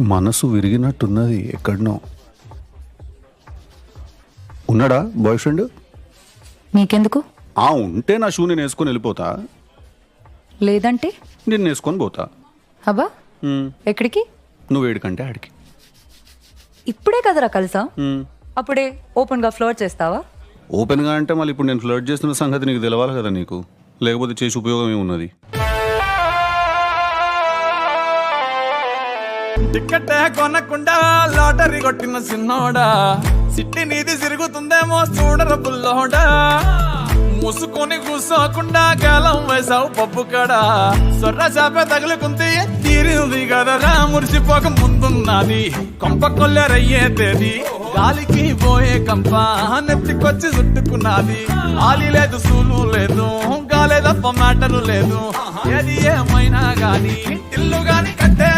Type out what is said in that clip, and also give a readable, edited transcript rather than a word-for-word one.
మనసు విరిగినట్టున్నది ఎక్కడనో. ఉన్నాడా బాయ్ ఫ్రెండ్? నీకెందుకు? ఉంటే నా షూ నేను వేసుకొని వెళ్ళిపోతా, లేదంటే నేను వేసుకొని పోతా. అబ్బా ఎక్కడికి? నువ్వు ఏడికంటే ఆడికి. ఇప్పుడే కదరా కలిసా, అప్పుడే ఓపెన్ గా ఫ్లోర్ చేస్తావా? ఓపెన్గా అంటే మళ్ళీ ఇప్పుడు నేను ఫ్లర్ట్ చేస్తున్న సంగతి నీకు తెలవాలి కదా నీకు, లేకపోతే చేసి ఉపయోగం ఏమున్నది? టికెట్ కొనకుండా లాటరీ కొట్టిన సిన్నోడా, సిట్టి నీది తిరుగుతుందేమో చూడర బుల్లోడా. మూసుకొని కూసోకుండా కాలం వేసావు పప్పు కడా, సొర్ర చాప తగులుకుంది తీరింది కదరా. మురిసిపోక ముందున్నది కొంప కొల్లెరయ్యే తేది, గాలికి పోయే కంప నెత్తికొచ్చి చుట్టుకున్నది. ఆలి లేదు సూలు లేదు, గాలే తప్ప మ్యాటరు లేదు. ఏది ఏమైనా గాని ఇల్లు గాని కట్టే